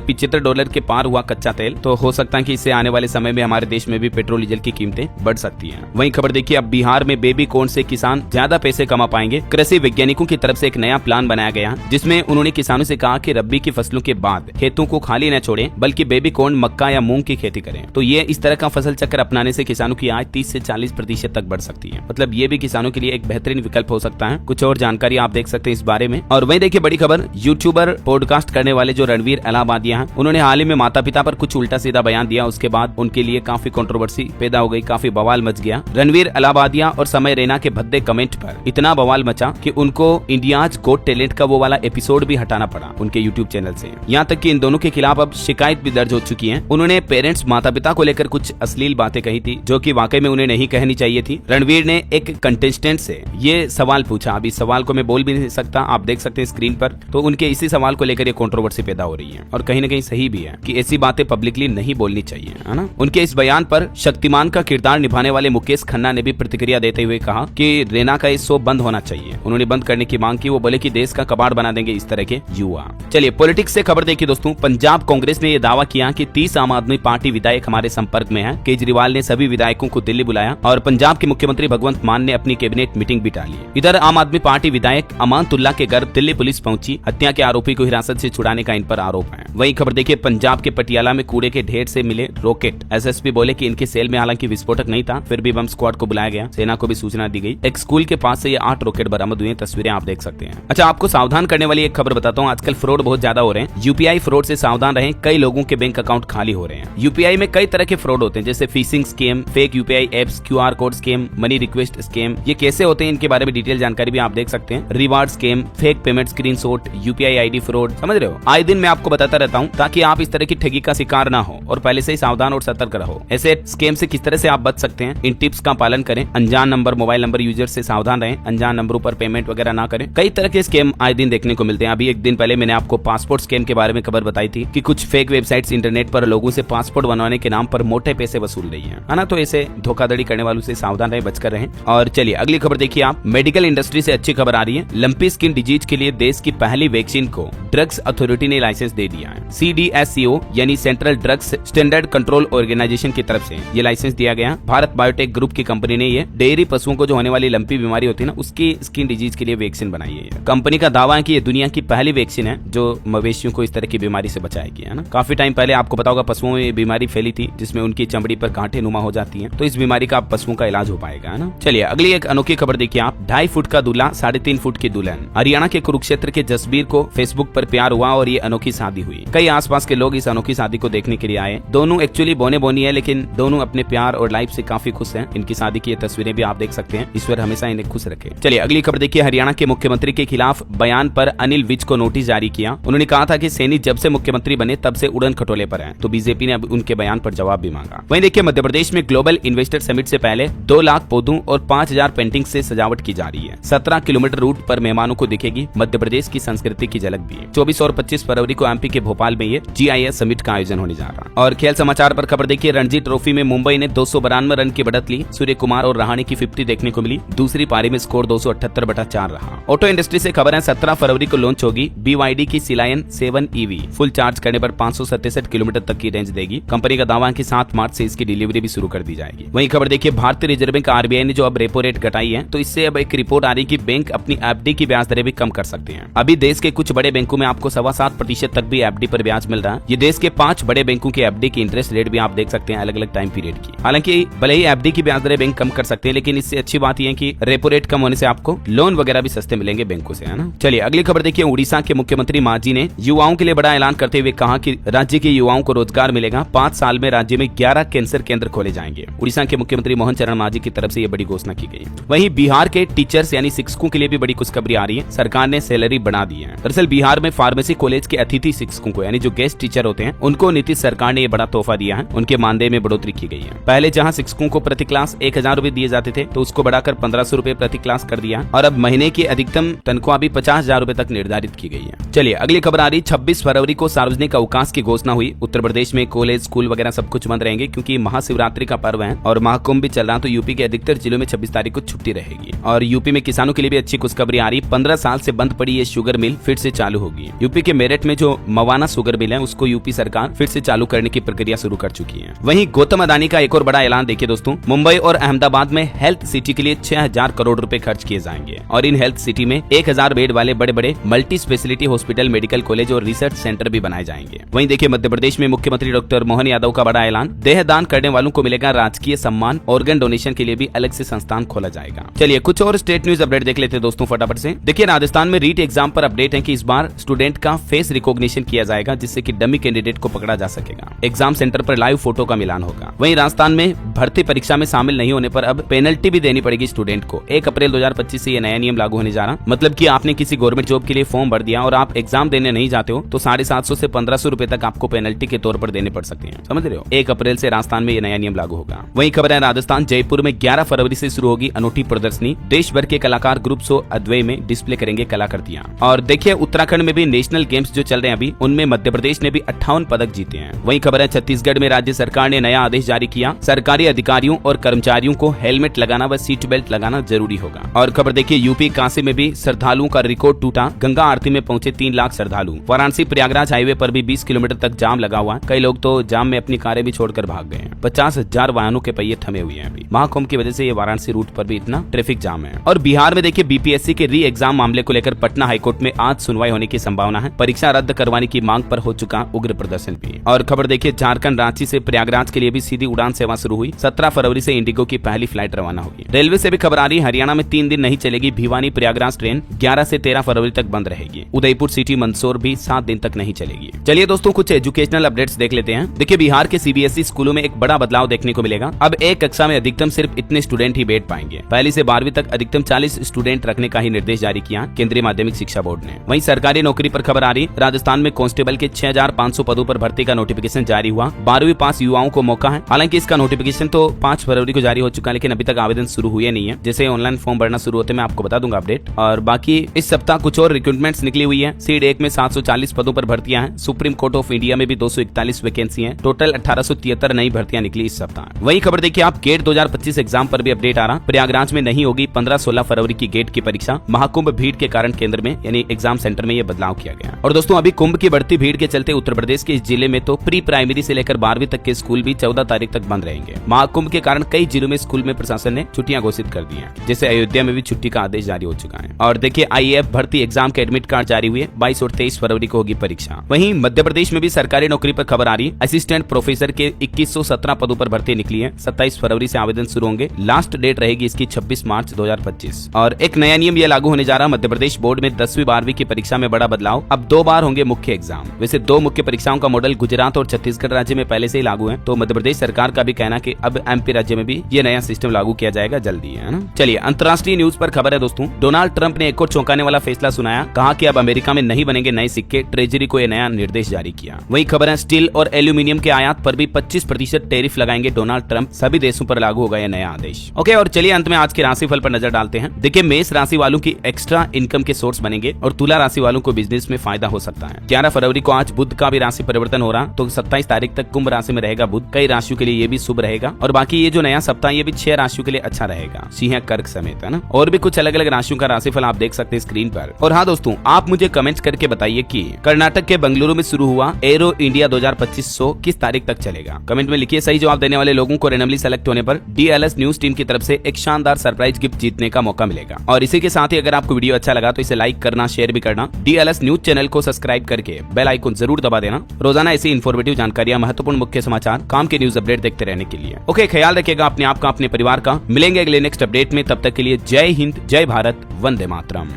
$75 के पार हुआ कच्चा तेल, तो हो सकता है कि इससे आने वाले समय में हमारे देश में भी पेट्रोल डीजल की कीमतें बढ़ सकती हैं। वहीं खबर देखिए, अब बिहार में बेबी कॉर्न से किसान ज्यादा पैसे कमा पाएंगे। कृषि वैज्ञानिकों की तरफ से एक नया प्लान बनाया गया, जिसमें उन्होंने किसानों से कहा कि रब्बी की फसलों के बाद खेतों को खाली न छोड़ें, बल्कि बेबी कॉर्न, मक्का या मूंग की खेती करें। तो ये इस तरह का फसल चक्र अपनाने से किसानों की आय 30 से 40% तक बढ़ सकती है। मतलब ये भी किसानों के लिए एक बेहतरीन विकल्प हो सकता है। कुछ और जानकारी आप देख सकते हैं इस बारे में। और वहीं देखिए बड़ी खबर, यूट्यूबर पॉडकास्ट करने वाले जो रणवीर इलाहाबादिया हैं, उन्होंने हाल ही में माता पिता पर कुछ उल्टा सीधा बयान दिया। उसके बाद उनके लिए काफी कंट्रोवर्सी पैदा हो गई, काफी बवाल मच गया। रणवीर इलाहाबादिया और समय रैना के भद्दे कमेंट पर इतना बवाल मचा कि उनको इंडियाज गॉट टैलेंट का वो वाला एपिसोड भी हटाना पड़ा उनके यूट्यूब चैनल से। यहाँ तक कि इन दोनों के खिलाफ अब शिकायत भी दर्ज हो चुकी है। उन्होंने पेरेंट्स, माता पिता को लेकर कुछ अश्लील बातें कही थी, जो कि वाकई में उन्हें नहीं कहनी चाहिए थी। रणवीर ने एक कंटेस्टेंट से ये सवाल पूछा, अब इस सवाल को मैं बोल भी नहीं सकता, आप देख सकते हैं स्क्रीन पर। तो उनके इसी सवाल को लेकर ये कंट्रोवर्सी पैदा हो रही है, और कहीं न कहीं सही भी है कि ऐसी बातें पब्लिकली नहीं बोलनी चाहिए, है ना। उनके इस बयान पर शक्तिमान का किरदार निभाने वाले मुकेश खन्ना ने भी प्रतिक्रिया देते हुए कहा कि रैना का इस शो बंद होना चाहिए। उन्होंने बंद करने की मांग की। वो बोले कि देश का कबाड़ बना देंगे इस तरह के युवा। चलिए पॉलिटिक्स से खबर देखिए दोस्तों, पंजाब कांग्रेस ने यह दावा किया कि 30 आम आदमी पार्टी विधायक हमारे संपर्क में हैं। केजरीवाल ने सभी विधायकों को दिल्ली बुलाया और पंजाब के मुख्यमंत्री भगवंत मान ने अपनी कैबिनेट मीटिंग भी टाली। इधर आम आदमी पार्टी विधायक अमानतुल्ला के घर दिल्ली पुलिस पहुंची। हत्या के आरोपी को हिरासत से छुड़ाने का इन पर आरोप है। वही खबर देखिए, पंजाब के पटियाला में कूड़े के ढेर से मिले रॉकेट। एसएसपी बोले कि इनके सेल में हालांकि विस्फोटक नहीं था, फिर भी बम स्क्वाड को बुलाया गया। सेना को भी सूचना दी गई। एक स्कूल के पास से ये 8 रॉकेट बरामद हुए। तस्वीरें आप देख सकते हैं। अच्छा, आपको सावधान करने वाली एक खबर बताता हूँ। आजकल फ्रॉड बहुत ज्यादा हो रहे हैं। यूपीआई फ्रॉड से सावधान रहें। कई लोगों के बैंक अकाउंट खाली हो रहे हैं। यूपीआई में कई तरह के फ्रॉड होते हैं, जैसे fishing scam, fake UPI apps, QR code scam, money request scam. ये कैसे होते हैं, इनके बारे में डिटेल जानकारी भी आप देख सकते हैं। Reward scam, fake payment screenshot, UPI ID fraud, समझ रहे हो। आए दिन मैं आपको बताता रहता हूँ ताकि आप इस तरह की ठगी का शिकार ना हो और पहले से ही सावधान और सतर्क रहो। ऐसे स्कैम से किस तरह से आप बच सकते हैं, इन टिप्स का पालन करें। अनजान नंबर, मोबाइल नंबर यूजर से सावधान रहें। अनजान नंबरों पर पेमेंट वगैरह ना करें। कई तरह के स्कैम आए दिन देखने को मिलते हैं। अभी एक दिन पहले मैंने आपको पासपोर्ट स्कैम के बारे में खबर बताई थी कि कुछ फेक वेबसाइट्स इंटरनेट पर लोगों से पासपोर्ट बनवाने के नाम पर मोटे पैसे वसूल रही है ना। तो ऐसे धोखाधड़ी करने वालों से सावधान रहें, बचकर रहें। और चलिए अगली खबर देखिए आप। मेडिकल इंडस्ट्री से अच्छी खबर आ रही है। लंपी स्किन डिजीज के लिए देश की पहली वैक्सीन को ड्रग्स अथॉरिटी ने लाइसेंस दे दिया है। CDSCO यानी central drugs standard control organisation की तरफ से ये लाइसेंस दिया गया। भारत बायोटेक ग्रुप की कंपनी ने ये डेयरी पशुओं को जो होने वाली लंपी बीमारी होती है ना, उसकी स्किन डिजीज के लिए वैक्सीन बनाई है। कंपनी का दावा है कि ये दुनिया की पहली वैक्सीन है जो मवेशियों को इस तरह की बीमारी से बचाएगी, है ना। काफी टाइम पहले आपको पता होगा पशुओं में ये बीमारी फैली थी, जिसमें उनकी चमड़ी पर कांटे नुमा हो जाती है। तो इस बीमारी का पशुओं का इलाज हो पाएगा, है ना। चलिए अगली एक अनोखी खबर देखिए आप। 2.5 फुट का दूल्हा, 3.5 फुट की दुल्हन। हरियाणा के कुरुक्षेत्र के जसबीर को फेसबुक पर प्यार हुआ और ये अनोखी शादी हुई। कई आसपास के लोग इस अनोखी शादी को देखने के लिए आए। दोनों एक्चुअली बोने बोनी है, लेकिन दोनों अपने प्यार और लाइफ से काफी खुश हैं। इनकी शादी की तस्वीरें भी आप देख सकते हैं। ईश्वर हमेशा इन्हें खुश रखे। चलिए अगली खबर देखिए। हरियाणा के मुख्यमंत्री के खिलाफ बयान पर अनिल विज को नोटिस जारी किया। उन्होंने कहा था कि सैनी जब से मुख्यमंत्री बने तब से उड़न खटोले पर हैं। तो बीजेपी ने अब उनके बयान पर जवाब भी मांगा। वहीं देखिए मध्य प्रदेश में ग्लोबल इन्वेस्टर समिट से पहले 2 लाख पौधों और 5,000 पेंटिंग से सजावट की जा रही है। 17 किलोमीटर रूट पर मेहमानों को दिखेगी मध्य प्रदेश की संस्कृति की झलक भी है। 24 और 25 फरवरी को एमपी के भोपाल में ये GIS समिट का आयोजन होने जा रहा। और खेल समाचार पर खबर देखिए। रणजी ट्रॉफी में मुंबई ने 292 रन की बढ़त ली। सूर्य कुमार और रहाणे की 50 देखने को मिली। दूसरी पारी में स्कोर 278/4 रहा। ऑटो इंडस्ट्री से खबर है 17 फरवरी को लॉन्च होगी BYD की सिलायन 7 EV। फुल चार्ज करने पर 567 किलोमीटर तक की रेंज देगी। कंपनी का दावा है कि 7 मार्च से इसकी डिलीवरी भी शुरू कर दी जाएगी। वहीं खबर देखिए भारतीय रिजर्व बैंक RBI ने जो अब रेपो रेट घटाई है, तो इससे अब एक रिपोर्ट आ रही है कि बैंक अपनी FD की ब्याज दरें भी कम कर सकते हैं। अभी देश के कुछ बड़े बैंकों में आपको 7.25% तक भी FD पर ब्याज मिल रहा है। ये देश के 5 बड़े बैंकों के FD की इंटरेस्ट रेट भी आप देख सकते हैं अलग अलग टाइम पीरियड की। हालांकि भले ही FD की ब्याज दरें बैंक कम कर सकते हैं, लेकिन इससे अच्छी बात यह है कि रेपो रेट कम होने से आपको लोन वगैरह भी सस्ते मिलेंगे बैंकों से, है ना। चलिए अगली खबर देखिए। उड़ीसा के मुख्यमंत्री मांझी ने युवाओं के लिए बड़ा ऐलान करते हुए कहा कि राज्य के युवाओं को रोजगार मिलेगा। 5 साल में राज्य में 11 कैंसर केंद्र खोले जाएंगे। उड़ीसा के मुख्यमंत्री मोहन चरण मांझी की तरफ से यह बड़ी घोषणा की गई। वहीं बिहार के टीचर्स यानी शिक्षकों के लिए भी बड़ी खुशखबरी आ रही है। सरकार ने सैलरी बढ़ा दी है। दरअसल बिहार में फार्मेसी कॉलेज के अतिथि शिक्षकों शिक्षकों को यानी जो गेस्ट टीचर होते हैं उनको नीतीश सरकार ने ये बड़ा तोहफा दिया है। उनके मानदेय में बढ़ोतरी की गई है। पहले जहाँ शिक्षकों को प्रति क्लास 1000 रुपए दिए जाते थे तो उसको बढ़ाकर 1500 रुपए प्रति क्लास कर दिया और अब महीने की अधिकतम तनख्वाह भी 50,000 रुपए तक निर्धारित की गई है। चलिए अगली खबर आ रही। 26 फरवरी को सार्वजनिक अवकाश की घोषणा हुई। उत्तर प्रदेश में कॉलेज स्कूल वगैरह सब कुछ बंद रहेंगे क्योंकि महाशिवरात्रि का पर्व है और महाकुंभ भी चल रहा, तो यूपी के अधिकतर जिलों में 26 तारीख को छुट्टी रहेगी। और यूपी में किसानों के लिए भी अच्छी खुशखबरी आ रही। 15 साल से बंद पड़ी ये शुगर मिल फिर से चालू होगी। यूपी के मेरठ में जो मवाना शुगर मिल है उसको यूपी सरकार फिर से चालू करने की प्रक्रिया शुरू कर चुकी है। वहीं गौतम अडानी का एक और बड़ा ऐलान देखिए दोस्तों, मुंबई और अहमदाबाद में हेल्थ सिटी के लिए 6000 करोड़ रुपए खर्च किए जाएंगे और इन हेल्थ सिटी में 1000 बेड वाले बड़े बड़े multi speciality hospital, medical college और रिसर्च सेंटर भी बनाए जाएंगे। वहीं देखिए मध्य प्रदेश में मुख्यमंत्री डॉक्टर मोहन यादव का बड़ा ऐलान, देह दान करने वालों को मिलेगा राजकीय सम्मान, ऑर्गन डोनेशन के लिए भी अलग से संस्थान खोला जाएगा। चलिए कुछ और स्टेट न्यूज अपडेट देख लेते हैं दोस्तों फटाफट से। देखिए राजस्थान में रीट एग्जाम पर अपडेट है कि इस बार स्टूडेंट का फेस रिकॉग्निशन किया जाएगा जिससे कि डमी कैंडिडेट को पकड़ा जा सकेगा। एग्जाम सेंटर पर लाइव फोटो का मिलान होगा। वहीं राजस्थान में भर्ती परीक्षा में शामिल नहीं होने पर अब पेनल्टी भी देनी पड़ेगी स्टूडेंट को। 1 अप्रैल 2025 से ये नया नियम लागू होने जा रहा। मतलब कि आपने किसी गवर्नमेंट जॉब के लिए फॉर्म भर दिया और आप एग्जाम देने नहीं जाते हो तो 750 से 1500 रुपए तक आपको पेनल्टी के तौर पर देने पड़ सकते हैं। समझ रहे हो? 1 अप्रैल से राजस्थान में ये नया नियम लागू होगा। वहीं खबर है राजस्थान जयपुर में 11 फरवरी से शुरू होगी अनूठी प्रदर्शनी। देश भर के कलाकार ग्रुप शो अद्वैय में डिस्प्ले करेंगे कलाकृतियां। और देखिए उत्तराखंड में भी नेशनल गेम्स जो चल रहे हैं अभी, उनमें मध्य प्रदेश ने भी 58 पदक जीते हैं। वहीं खबर है छत्तीसगढ़ में राज्य सरकार ने नया आदेश जारी किया, सरकारी अधिकारियों और कर्मचारियों को हेलमेट लगाना व सीट बेल्ट लगाना जरूरी होगा। और खबर देखिए यूपी काशी में भी श्रद्धालुओं का रिकॉर्ड टूटा। गंगा आरती में पहुंचे 3 लाख श्रद्धालु। वाराणसी प्रयागराज हाईवे पर भी 20 किलोमीटर तक जाम लगा हुआ है। कई लोग तो जाम में अपनी कारें भी छोड़कर भाग गए हैं। 50,000 वाहनों के पहिए थमे हुए हैं अभी। महाकुंभ की वजह से ये वाराणसी रूट पर भी इतना ट्रैफिक जाम है। और बिहार में देखिए बीपीएससी के री एग्जाम मामले को लेकर पटना हाईकोर्ट में आज सुनवाई होने की संभावना है। परीक्षा रद्द करवाने की मांग पर हो चुका उग्र प्रदर्शन भी। और खबर देखिए झारखंड रांची से प्रयागराज के लिए भी सीधी उड़ान सेवा शुरू हुई। 17 फरवरी से इंडिगो की पहली फ्लाइट रवाना होगी। रेलवे से भी खबर आ रही, हरियाणा में 3 दिन नहीं चलेगी भिवानी प्रयागराज ट्रेन। 11 से 13 फरवरी तक बंद रहेगी। उदयपुर सिटी मंदसौर भी 7 दिन तक नहीं चलेगी। चलिए दोस्तों कुछ एजुकेशनल अपडेट्स देख लेते हैं। देखिए बिहार के सीबीएसई स्कूलों में एक बड़ा बदलाव देखने को मिलेगा। अब एक कक्षा में अधिकतम सिर्फ इतने स्टूडेंट ही बैठ पाएंगे। पहली से 12वीं तक अधिकतम 40 स्टूडेंट रखने का ही निर्देश जारी किया केंद्रीय माध्यमिक शिक्षा बोर्ड ने। वहीं सरकारी नौकरी पर खबर आ रही, राजस्थान में कांस्टेबल के 6500 पदों पर भर्ती का नोटिफिकेशन जारी हुआ। 12वीं पास युवाओं को मौका है। हालांकि इसका नोटिफिकेशन तो 5 फरवरी को जारी हो चुका है लेकिन अभी तक आवेदन शुरू हुए नहीं है। जैसे ऑनलाइन फॉर्म भरना शुरू होते मैं आपको बता दूंगा अपडेट। और बाकी इस सप्ताह कुछ और रिक्रूटमेंट्स निकली हुई है। सीड 1 में 740 पदों पर भर्तियां हैं। सुप्रीम कोर्ट ऑफ इंडिया में भी 241 वैकेंसी है। टोटल 1873 नई भर्तियां निकली इस सप्ताह। वही खबर देखिए आप गेट 2025 एग्जाम पर भी अपडेट आ रहा। प्रयागराज में नहीं होगी 15-16 फरवरी की गेट की परीक्षा। महाकुंभ भीड़ के कारण केंद्र में यानी एग्जाम सेंटर में यह बदलाव किया गया। और दोस्तों अभी कुंभ की बढ़ती भीड़ के चलते उत्तर प्रदेश के इस जिले में तो प्री प्राइमरी से लेकर 12वीं तक के स्कूल भी 14 तारीख तक बंद रहेंगे। महाकुंभ के कारण कई जिलों में स्कूल में प्रशासन ने छुट्टियां घोषित कर दी हैं। जैसे अयोध्या में भी छुट्टी का आदेश जारी हो चुका है। और देखिए आईएएफ भर्ती एग्जाम के एडमिट कार्ड जारी हुए। 22 और 23 फरवरी को होगी परीक्षा। वहीं मध्य प्रदेश में भी सरकारी नौकरी पर खबर आ रही। असिस्टेंट प्रोफेसर के 2117 पदों पर भर्ती निकली है। 27 फरवरी से आवेदन शुरू होंगे। लास्ट डेट रहेगी इसकी 26 मार्च 2025। और एक नया नियम यह लागू होने जा रहा। मध्य प्रदेश बोर्ड में 10वीं 12वीं की परीक्षा में बड़ा बदलाव। अब 2 बार होंगे मुख्य एग्जाम। वैसे 2 मुख्य परीक्षाओं का मॉडल गुजरात और छत्तीसगढ़ राज्य में पहले से ही लागू है। तो मध्य प्रदेश सरकार का भी कहना कि अब एमपी राज्य में भी ये नया सिस्टम लागू किया जाएगा जल्दी, है ना। चलिए अंतर्राष्ट्रीय न्यूज पर खबर है दोस्तों। डोनाल्ड ट्रंप ने एक और चौंकाने वाला फैसला सुनाया। कहा कि अब अमेरिका में नहीं बनेंगे नए सिक्के। ट्रेजरी को यह नया निर्देश जारी किया। वही खबर है स्टील और एल्यूमिनियम के आयात पर भी 25% टैरिफ लगाएंगे डोनाल्ड ट्रंप। सभी देशों पर लागू होगा यह नया आदेश। ओके और चलिए अंत में आज के राशिफल पर नजर डालते हैं। देखिए मेष राशि वालों की एक्स्ट्रा इनकम के सोर्स बनेंगे और तुला राशि वालों को बिजनेस में फायदा हो सकता है। 11 फरवरी को आज बुध का भी राशि परिवर्तन हो रहा, तो 27 तारीख तक कुंभ राशि में रहेगा बुध। कई राशियों के लिए ये भी शुभ रहेगा। और बाकी ये जो नया सप्ताह ये भी 6 राशियों के लिए अच्छा रहेगा, सिंह कर्क समेत, है ना। और भी कुछ अलग अलग राशियों का राशिफल आप देख सकते हैं स्क्रीन पर। और हाँ दोस्तों आप मुझे कमेंट करके बताइए कि कर्नाटक के बेंगलुरु में शुरू हुआ एरो इंडिया 2025 शो किस तारीख तक चलेगा। कमेंट में लिखिए। सही जवाब देने वाले लोगों को रैंडमली सेलेक्ट होने पर DLS न्यूज टीम की तरफ से एक शानदार सरप्राइज गिफ्ट जीतने का मौका मिलेगा। और इसी के साथ ही अगर आपको वीडियो अच्छा लगा तो इसे लाइक करना, शेयर भी करना। DLS न्यूज चैनल को सब्सक्राइब करके बेल आइकन जरूर दबा देना रोजाना ऐसी इन्फॉर्मेटिव जानकारियां, महत्वपूर्ण मुख्य समाचार, काम के न्यूज अपडेट देखते रहने के लिए। ओके ख्याल रखिएगा अपने आप का, अपने परिवार का। मिलेंगे अगले नेक्स्ट अपडेट में। तब तक के लिए जय हिंद, जय भारत, वंदे मातरम।